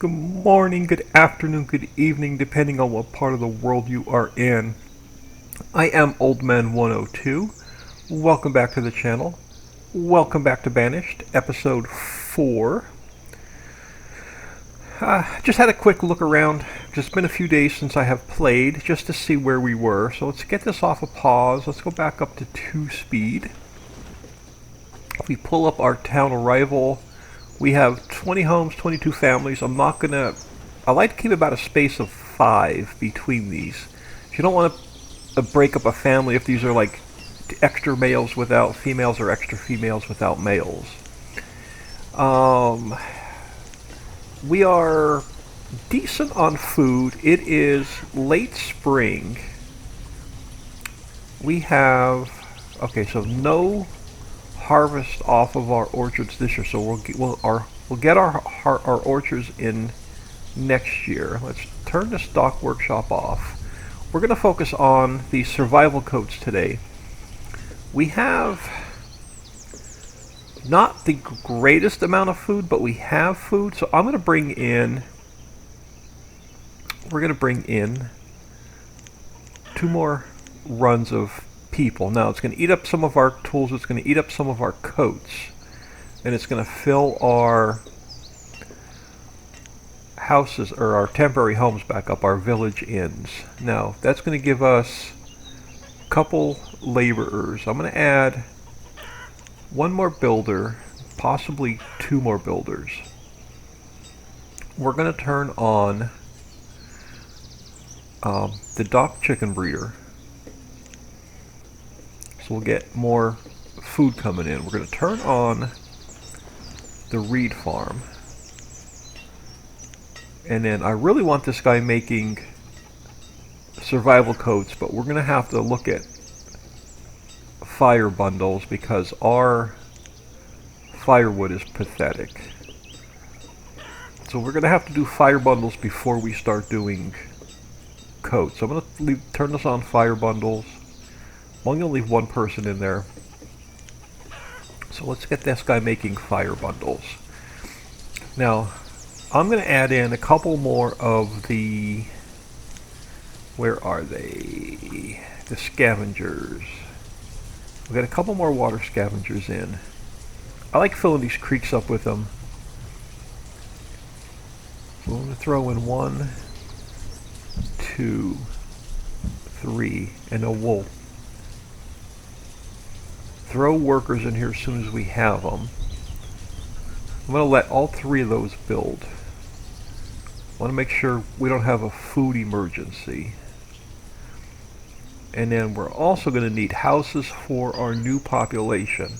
Good morning, good afternoon, good evening, depending on what part of the world you are in. I am Old Man 102. Welcome back to the channel. Welcome back to Banished, episode 4. Just had a quick look around. Just been a few days since I have played, just to see where we were. So let's get this off a pause. Let's go back up to 2 speed. If we pull up our town arrival, we have 20 homes, 22 families. I like to keep about a space of 5 between these. You don't want to break up a family if these are like extra males without females or extra females without males. We are decent on food. It is late spring. We have, okay, so no harvest off of our orchards this year, so we'll get our orchards in next year. Let's turn the stock workshop off. We're going to focus on the survival coats today. We have not the greatest amount of food, but we have food, so we're going to bring in 2 more runs of people. Now it's going to eat up some of our tools, it's going to eat up some of our coats, and it's going to fill our houses, or our temporary homes back up, our village inns. Now that's going to give us a couple laborers. I'm going to add 1 more builder, possibly 2 more builders. We're going to turn on the dock chicken breeder, so we'll get more food coming in. We're going to turn on the reed farm, and then I really want this guy making survival coats, but we're going to have to look at fire bundles because our firewood is pathetic. So we're going to have to do fire bundles before we start doing coats. So I'm going to turn this on fire bundles. I'm only going to leave 1 person in there. So let's get this guy making fire bundles. Now, I'm going to add in a couple more of the... where are they? The scavengers. We've got a couple more water scavengers in. I like filling these creeks up with them. So I'm going to throw in 1, 2, 3, and a wool. Throw workers in here as soon as we have them. I'm going to let all 3 of those build. I want to make sure we don't have a food emergency. And then we're also going to need houses for our new population.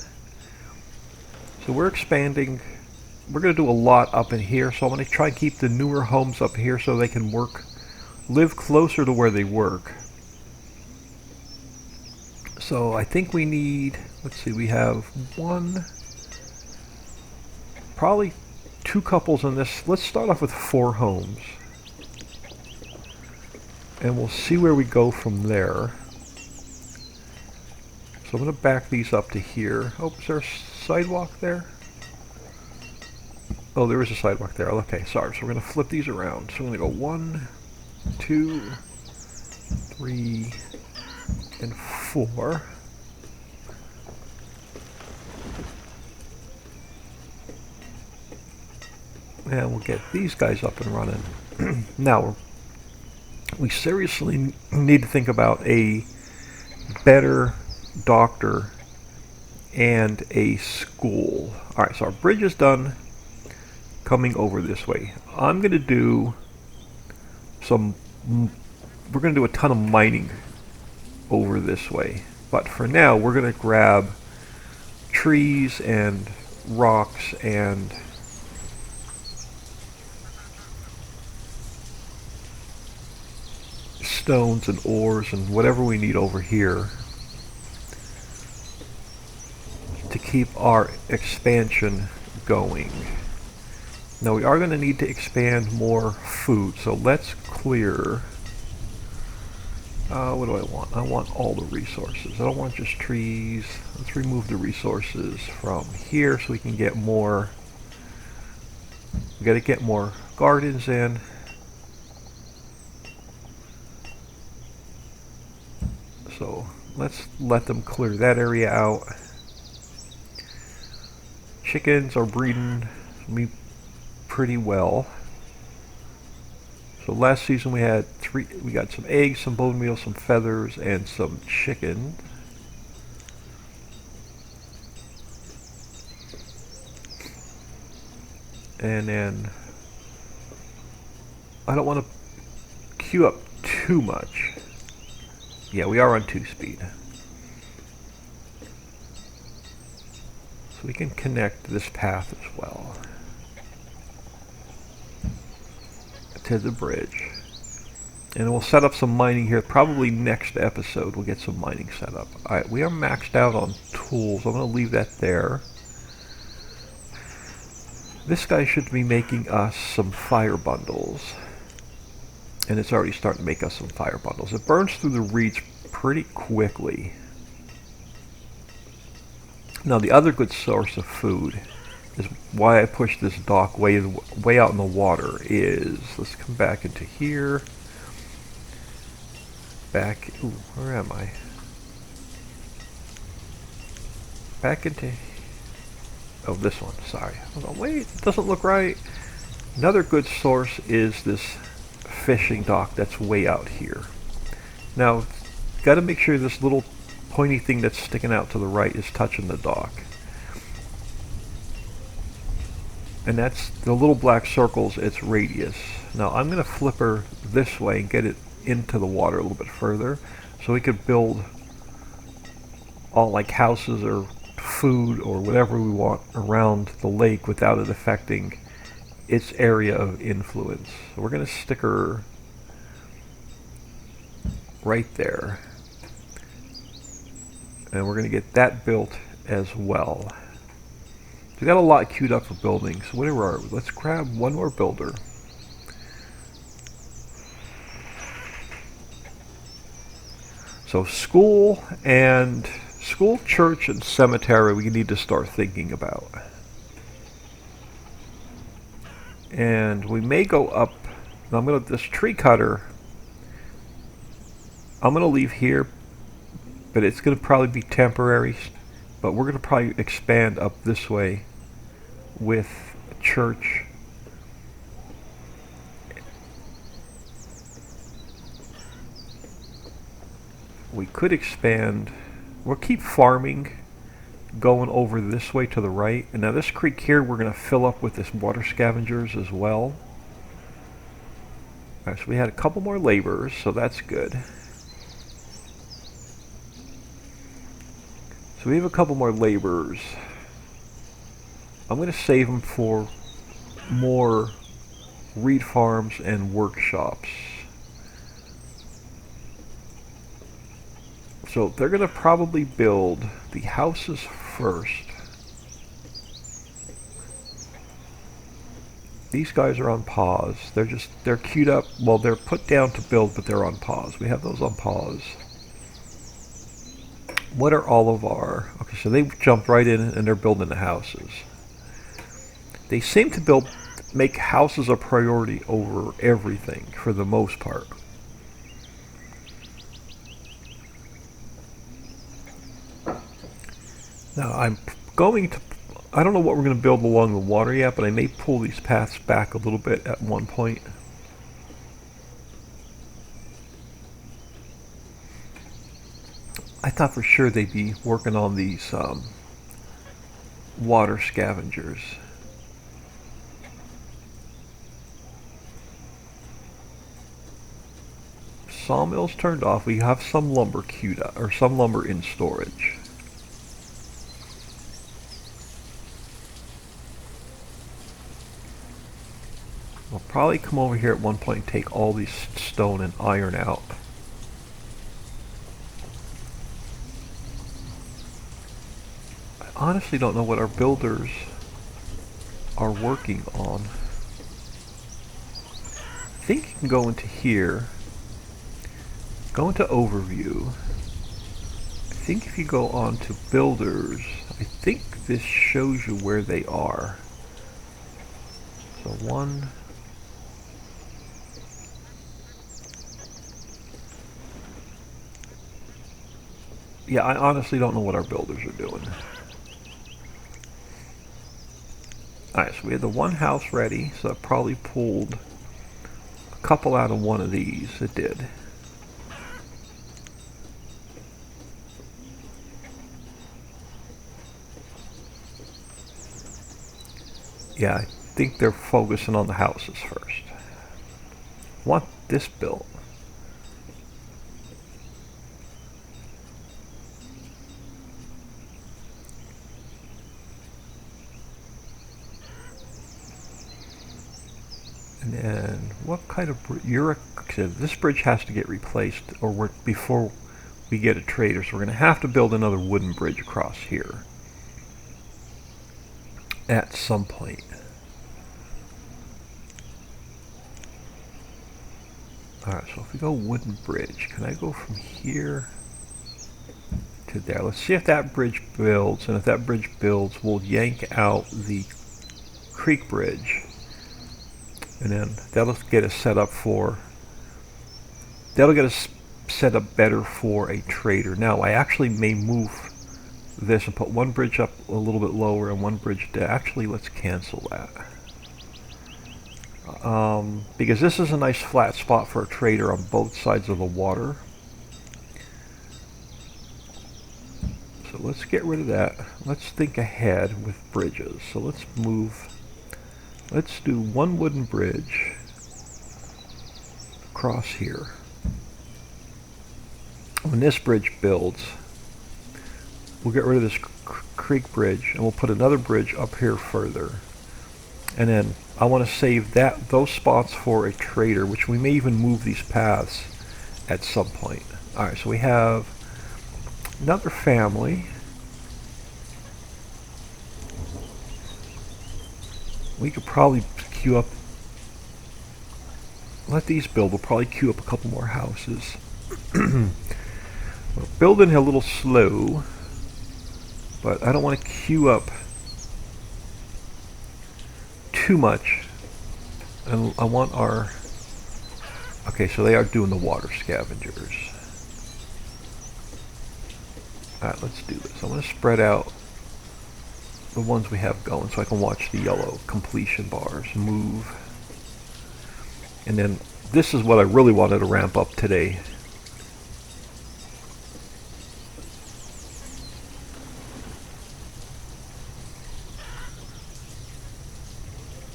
So we're expanding. We're going to do a lot up in here, so I'm going to try and keep the newer homes up here so they can live closer to where they work. So I think we need, let's see, we have probably 2 couples in this. Let's start off with 4 homes. And we'll see where we go from there. So I'm going to back these up to here. Oh, is there a sidewalk there? Oh, there is a sidewalk there. Okay, sorry. So we're going to flip these around. So we're going to go 1, 2, 3, and 4. And we'll get these guys up and running. Now, we seriously need to think about a better doctor and a school. Alright, so our bridge is done coming over this way. I'm going to do we're going to do a ton of mining over this way. But for now, we're going to grab trees and rocks and stones and ores and whatever we need over here to keep our expansion going. Now we are going to need to expand more food, so let's clear. What do I want? I want all the resources. I don't want just trees. Let's remove the resources from here so we can get more. We got to get more gardens in. So let's let them clear that area out. Chickens are breeding me pretty well. So last season we got some eggs, some bone meal, some feathers, and some chicken. And then I don't want to queue up too much. Yeah, we are on 2-speed. So we can connect this path as well to the bridge. And we'll set up some mining here. Probably next episode we'll get some mining set up. Alright, we are maxed out on tools. I'm going to leave that there. This guy should be making us some fire bundles. And it's already starting to make us some fire bundles. It burns through the reeds pretty quickly. Now the other good source of food is why I pushed this dock way out in the water is, let's come back into here. Ooh, where am I? Back into, oh, this one, sorry. Hold on, wait, it doesn't look right. Another good source is this fishing dock that's way out here. Now, got to make sure this little pointy thing that's sticking out to the right is touching the dock. And that's the little black circles, its radius. Now I'm going to flip her this way and get it into the water a little bit further so we could build all like houses or food or whatever we want around the lake without it affecting its area of influence. So we're going to stick her right there. And we're going to get that built as well. We got a lot queued up for building, so whatever are we? Let's grab one more builder. So school, church, and cemetery we need to start thinking about. And we may go up. Now this tree cutter, I'm going to leave here, but it's going to probably be temporary. But we're going to probably expand up this way with a church. We could expand. We'll keep farming going over this way to the right. And now this creek here we're going to fill up with this water scavengers as well. Alright, so we had a couple more laborers, so that's good. So we have a couple more laborers. I'm going to save them for more reed farms and workshops. So they're going to probably build the houses first. These guys are on pause. They're queued up. Well, they're put down to build, but they're on pause. We have those on pause. What are all of our... Okay, so they jumped right in and they're building the houses. They seem to make houses a priority over everything for the most part. Now I'm going to... I don't know what we're going to build along the water yet, but I may pull these paths back a little bit at one point. I thought for sure they'd be working on these water scavengers. Sawmills turned off. We have some lumber queued up, or some lumber in storage. We'll probably come over here at one point and take all these stone and iron out. I honestly don't know what our builders are working on. I think you can go into here, go into overview. I think if you go on to builders, I think this shows you where they are. So 1, Yeah, I honestly don't know what our builders are doing. Alright, so we had the one house ready, so that probably pulled a couple out of one of these. It did. Yeah, I think they're focusing on the houses first. Want this built. And then, what kind of this bridge has to get replaced, or before we get a trader, so we're going to have to build another wooden bridge across here at some point. Alright, so if we go wooden bridge, can I go from here to there? Let's see if that bridge builds, and if that bridge builds, we'll yank out the creek bridge. And then that'll get us set up better for a trader. Now, I actually may move this and put one bridge up a little bit lower and one bridge down. Actually, let's cancel that. Because this is a nice flat spot for a trader on both sides of the water. So let's get rid of that. Let's think ahead with bridges. So let's do one wooden bridge across here. When this bridge builds, we'll get rid of this creek bridge and we'll put another bridge up here further. And then I want to save those spots for a trader, which we may even move these paths at some point. Alright, so we have another family. We could probably queue up, let these build, we'll probably queue up a couple more houses. We're building a little slow, but I don't want to queue up too much. And I want our, okay, so they are doing the water scavengers. Alright, let's do this. I'm going to spread out the ones we have going so I can watch the yellow completion bars move. And then this is what I really wanted to ramp up today.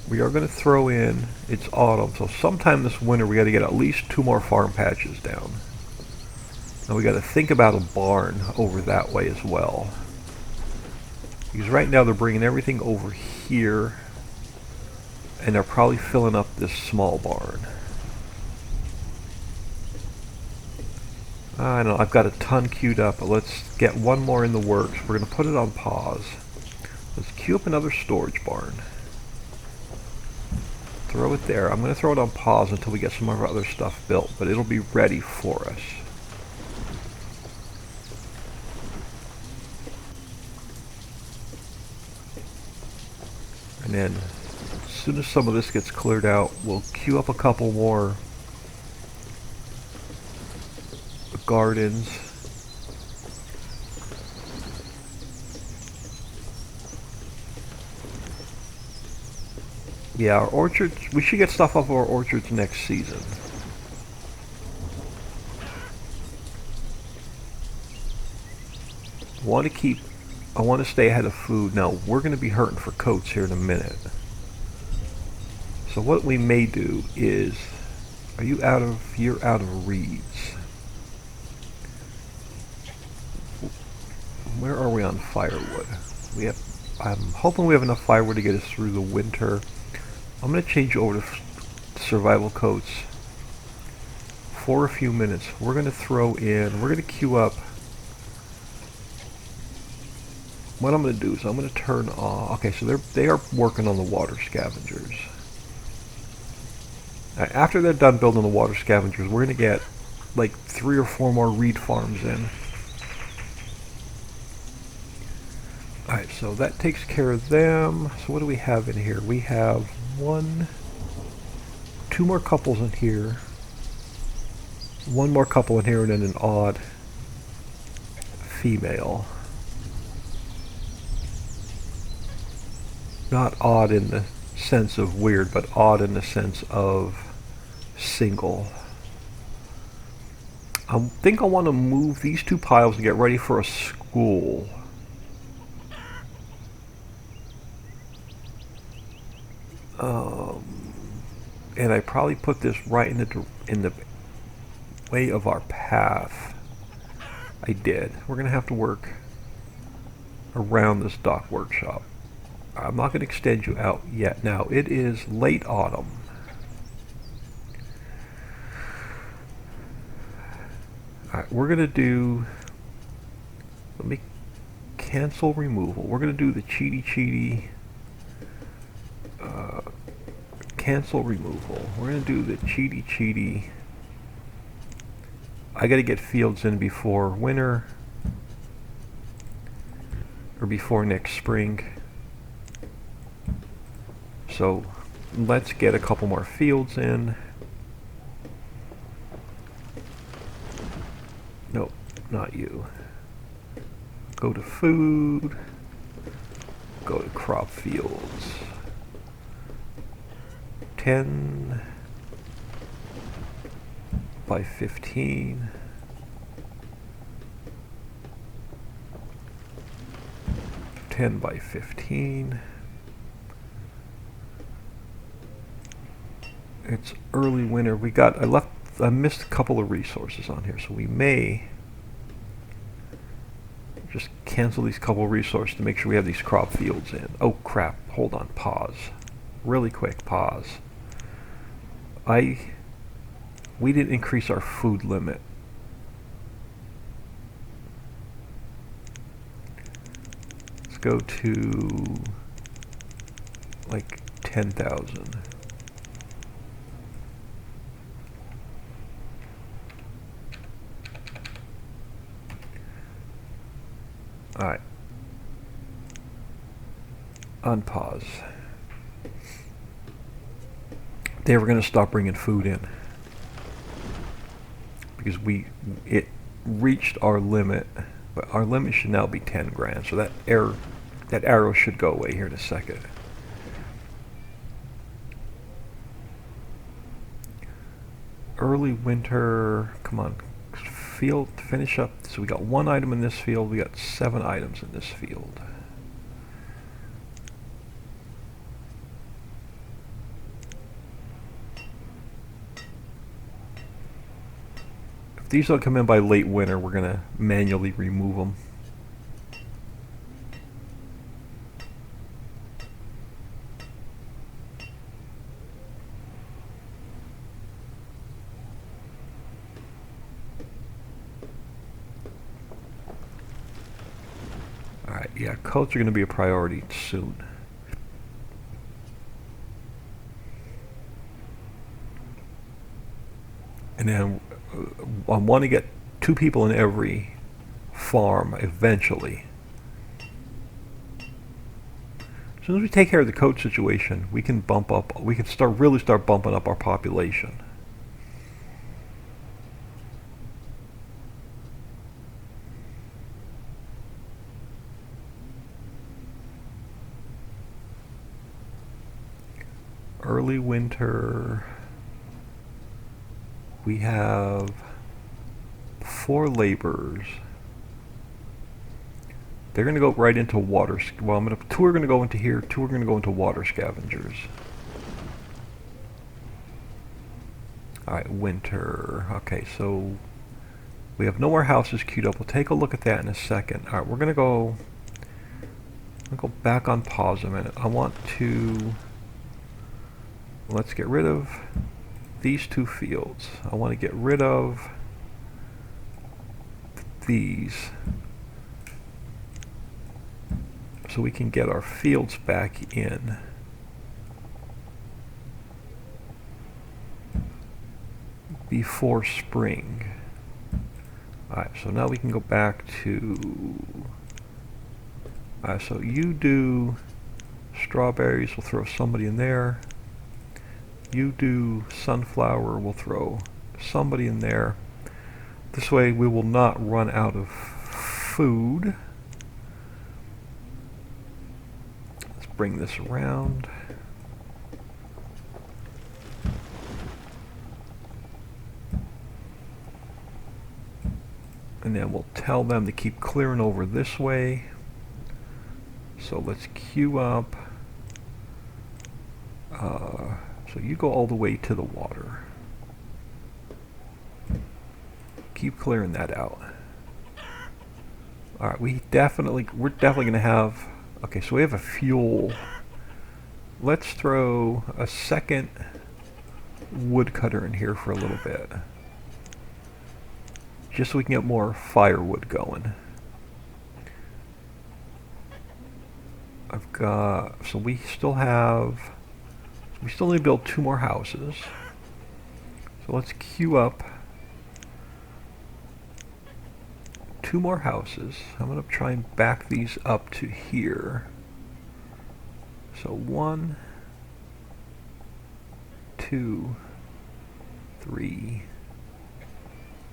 We are going to throw in, it's autumn, so sometime this winter we got to get at least 2 more farm patches down. And we got to think about a barn over that way as well. Because right now they're bringing everything over here and they're probably filling up this small barn. I know, I've got a ton queued up, but let's get one more in the works. We're going to put it on pause. Let's queue up another storage barn. Throw it there. I'm going to throw it on pause until we get some of our other stuff built, but it'll be ready for us. And then, as soon as some of this gets cleared out, we'll queue up a couple more gardens. Yeah, our orchards, we should get stuff off our orchards next season. I want to stay ahead of food. Now, we're going to be hurting for coats here in a minute. So what we may do is, you're out of reeds. Where are we on firewood? I'm hoping we have enough firewood to get us through the winter. I'm going to change over to survival coats for a few minutes. We're going to queue up. What I'm going to do is I'm going to turn off. Okay, so they are working on the water scavengers. Now, after they're done building the water scavengers, we're going to get like 3 or 4 more reed farms in. Alright, so that takes care of them. So what do we have in here? We have 2 more couples in here. 1 more couple in here, and then an odd female. Not odd in the sense of weird, but odd in the sense of single. I think I want to move these two piles and get ready for a school. And I probably put this right in the way of our path. I did. We're going to have to work around this dock workshop. I'm not going to extend you out yet. Now, it is late autumn. Alright, we're going to do... Let me cancel removal. We're going to do the cheaty. Cancel removal. We're going to do the cheaty. I got to get fields in before winter. Or before next spring. So let's get a couple more fields in. Nope, not you. Go to food. Go to crop fields. 10 by 15. 10 by 15. It's early winter. I missed a couple of resources on here, so we may just cancel these couple of resources to make sure we have these crop fields in. Oh crap, hold on, pause. Really quick, pause. We didn't increase our food limit. Let's go to like 10,000. Alright. Unpause. They were going to stop bringing food in because it reached our limit, but our limit should now be 10 grand. So that arrow should go away here in a second. Early winter. Come on, field finish up. So we got one item in this field. We got 7 items in this field. These don't come in by late winter, we're going to manually remove them. Alright, yeah, coats are going to be a priority soon. And then I want to get 2 people in every farm eventually. As soon as we take care of the coat situation, we can really start bumping up our population. Early winter. We have 4 laborers. They're going to go right into water. Well, 2 are going to go into here. 2 are going to go into water scavengers. All right, winter. Okay, so we have no more houses queued up. We'll take a look at that in a second. All right, we're going to go. I'm going to go back on pause a minute. I want to. Let's get rid of these 2 fields. I want to get rid of these so we can get our fields back in. Before spring. Alright, so now we can go back to... Alright, so you do strawberries, we'll throw somebody in there. You do sunflower, we'll throw somebody in there. This way we will not run out of food. Let's bring this around. And then we'll tell them to keep clearing over this way. So let's queue up. So you go all the way to the water. Keep clearing that out. Alright, we're definitely going to have... Okay, so we have a fuel. Let's throw a second woodcutter in here for a little bit. Just so we can get more firewood going. I've got... So we still have... We still need to build 2 more houses. So let's queue up 2 more houses. I'm going to try and back these up to here. So 1, 2, 3,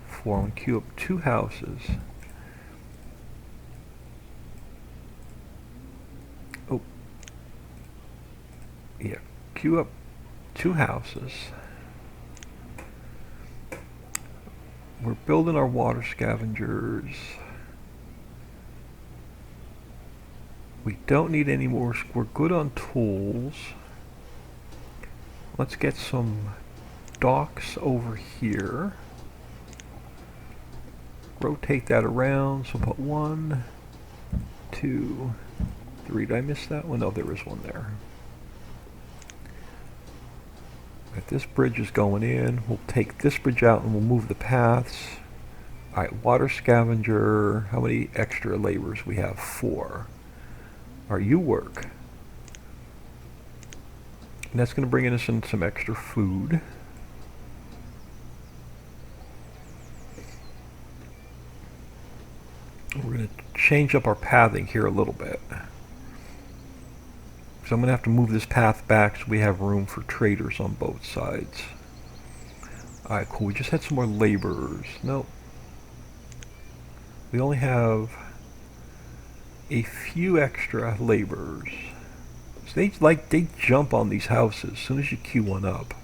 4. I'm going to queue up 2 houses. Oh. Yeah. Queue up 2 houses. We're building our water scavengers. We don't need any more. We're good on tools. Let's get some docks over here. Rotate that around. So put 1, 2, 3. Did I miss that one? No, there was one there. If this bridge is going in, we'll take this bridge out and we'll move the paths. Alright, water scavenger. How many extra laborers we have? 4. Alright, you work. And that's going to bring us in some extra food. We're going to change up our pathing here a little bit. So I'm going to have to move this path back so we have room for traders on both sides. Alright, cool. We just had some more laborers. Nope. We only have a few extra laborers. So they jump on these houses as soon as you queue one up.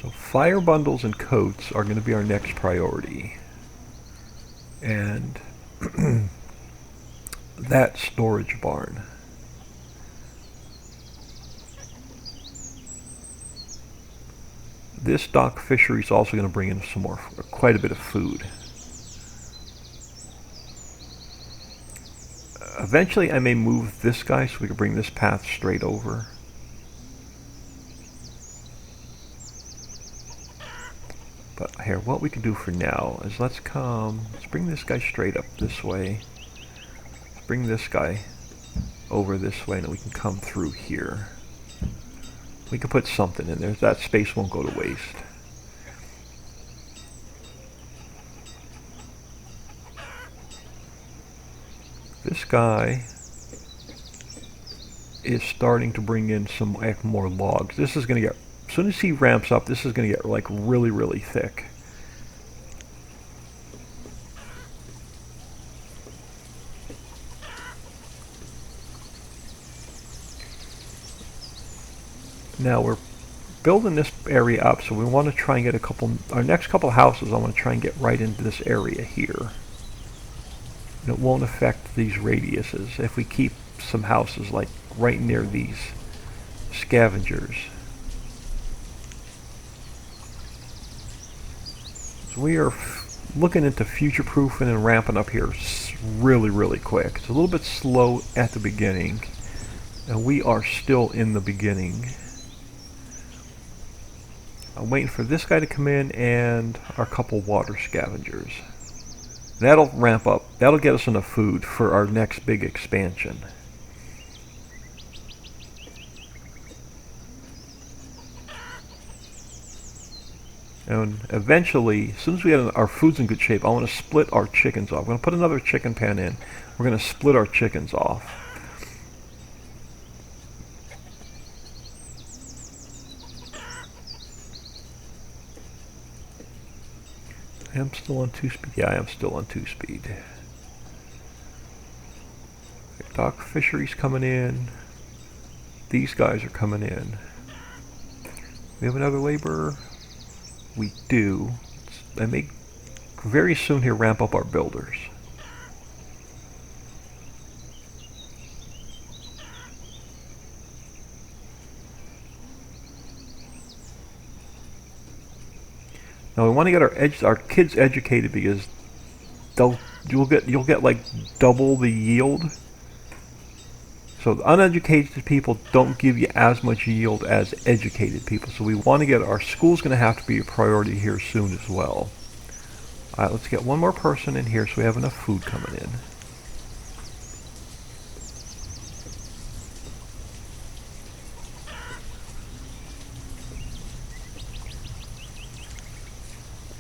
So fire bundles and coats are going to be our next priority. And that storage barn. This dock fishery is also going to bring in some more, quite a bit of food. Eventually I may move this guy so we can bring this path straight over. But here, what we can do for now is let's bring this guy straight up this way. Let's bring this guy over this way and then we can come through here. We can put something in there. That space won't go to waste. This guy is starting to bring in some more logs. This is going to get, as soon as he ramps up, this is going to get like really, really thick. Now we're building this area up, so we want to try and get our next couple houses I want to try and get right into this area here. And it won't affect these radiuses if we keep some houses like right near these scavengers. So we are looking into future-proofing and ramping up here really, really quick. It's a little bit slow at the beginning, and we are still in the beginning. I'm waiting for this guy to come in and our couple water scavengers. That'll ramp up. That'll get us enough food for our next big expansion. And eventually, as soon as we get our food's in good shape, I want to split our chickens off. I'm going to put another chicken pen in. We're going to split our chickens off. I am still on 2-speed. Yeah, I am still on 2-speed. Dock fisheries coming in. These guys are coming in. We have another laborer. We do. I may very soon here ramp up our builders. Now we want to get our kids educated because you'll get like double the yield. So the uneducated people don't give you as much yield as educated people. So we want to get our school's going to have to be a priority here soon as well. All right, let's get one more person in here so we have enough food coming in.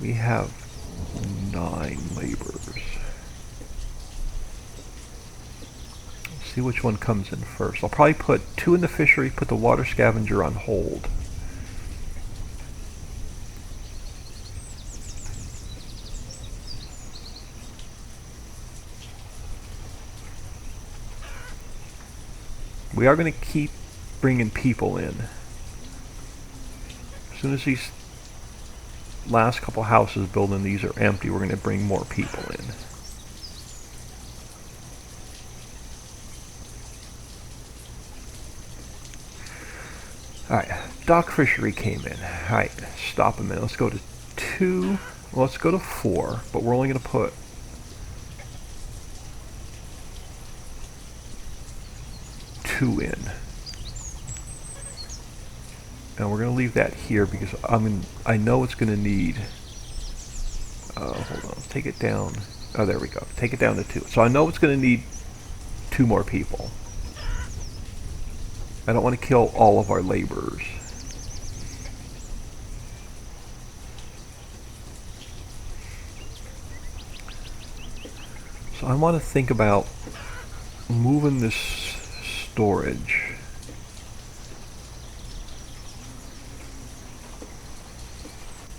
We have 9 laborers. Let's see which one comes in first. I'll probably put 2 in the fishery, put the water scavenger on hold. We are going to keep bringing people in. As soon as these last couple houses building these are empty, we're going to bring more people in. Alright, dock fishery came in. Alright, stop a minute. Let's go to 2. Well, let's go to 4, but we're only going to put two in. And we're going to leave that here because I know it's going to need... hold on, take it down. Oh, there we go. Take it down to 2. So I know it's going to need 2 more people. I don't want to kill all of our laborers. So I want to think about moving this storage.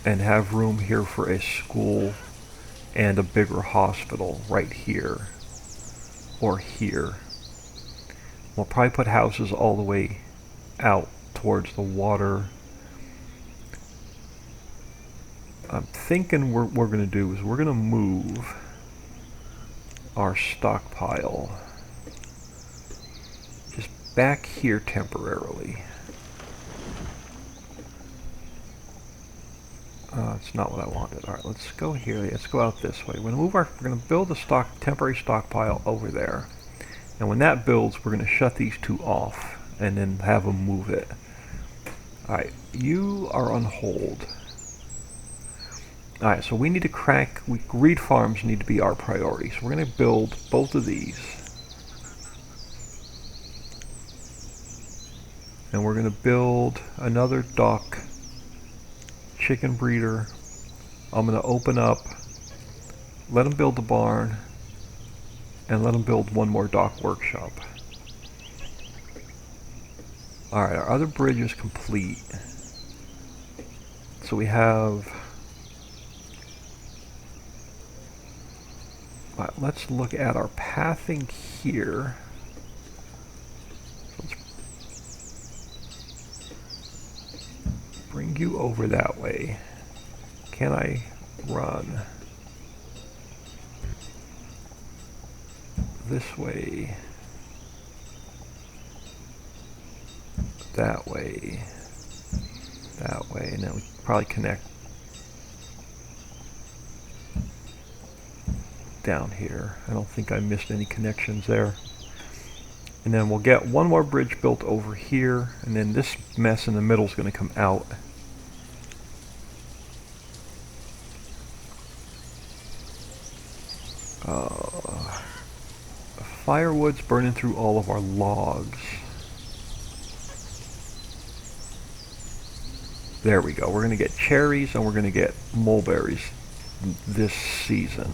And have room here for a school and a bigger hospital right here or here. We'll probably put houses all the way out towards the water. I'm thinking what we're going to do is we're going to move our stockpile just back here temporarily. It's not what I wanted. All right, let's go here. Let's go out this way. We're going to build a temporary stockpile over there. And when that builds, we're going to shut these 2 off and then have them move it. All right, you are on hold. All right, so we need to reed farms need to be our priority. So we're going to build both of these. And we're going to build another duck chicken breeder. I'm going to open up, let them build the barn, and let them build one more dock workshop. Alright, our other bridge is complete. So we have... Alright, let's look at our pathing here. Let's bring you over that way. Can I run this way, that way, and then we probably connect down here. I don't think I missed any connections there. And then we'll get one more bridge built over here, and then this mess in the middle is going to come out. Firewood's burning through all of our logs. There we go. We're going to get cherries and we're going to get mulberries this season.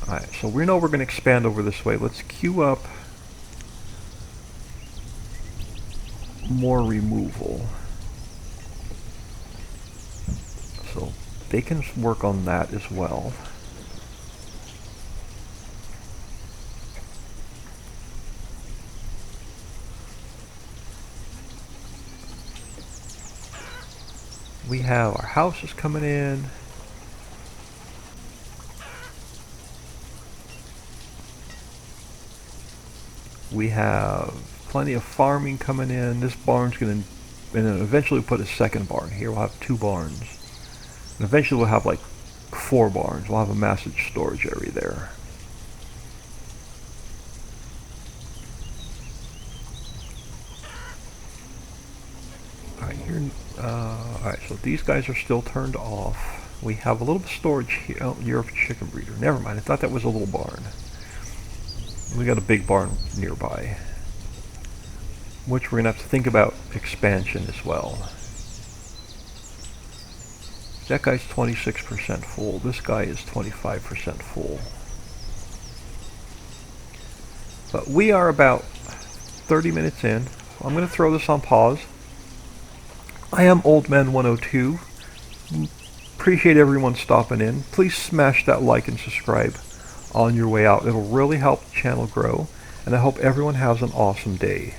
Alright, so we know we're going to expand over this way. Let's queue up more removal. they can work on that as well. We have our houses coming in. We have plenty of farming coming in. This barn's going to, and then eventually we'll put a second barn here. We'll have 2 barns. And eventually we'll have like 4 barns. We'll have a massive storage area there. Alright, here, alright, so these guys are still turned off. We have a little bit of storage here. Oh, you're a chicken breeder. Never mind, I thought that was a little barn. We got a big barn nearby, which we're going to have to think about expansion as well. That guy's 26% full. This guy is 25% full. But we are about 30 minutes in. I'm going to throw this on pause. I am OldMan102. Appreciate everyone stopping in. Please smash that like and subscribe on your way out. It'll really help the channel grow, and I hope everyone has an awesome day.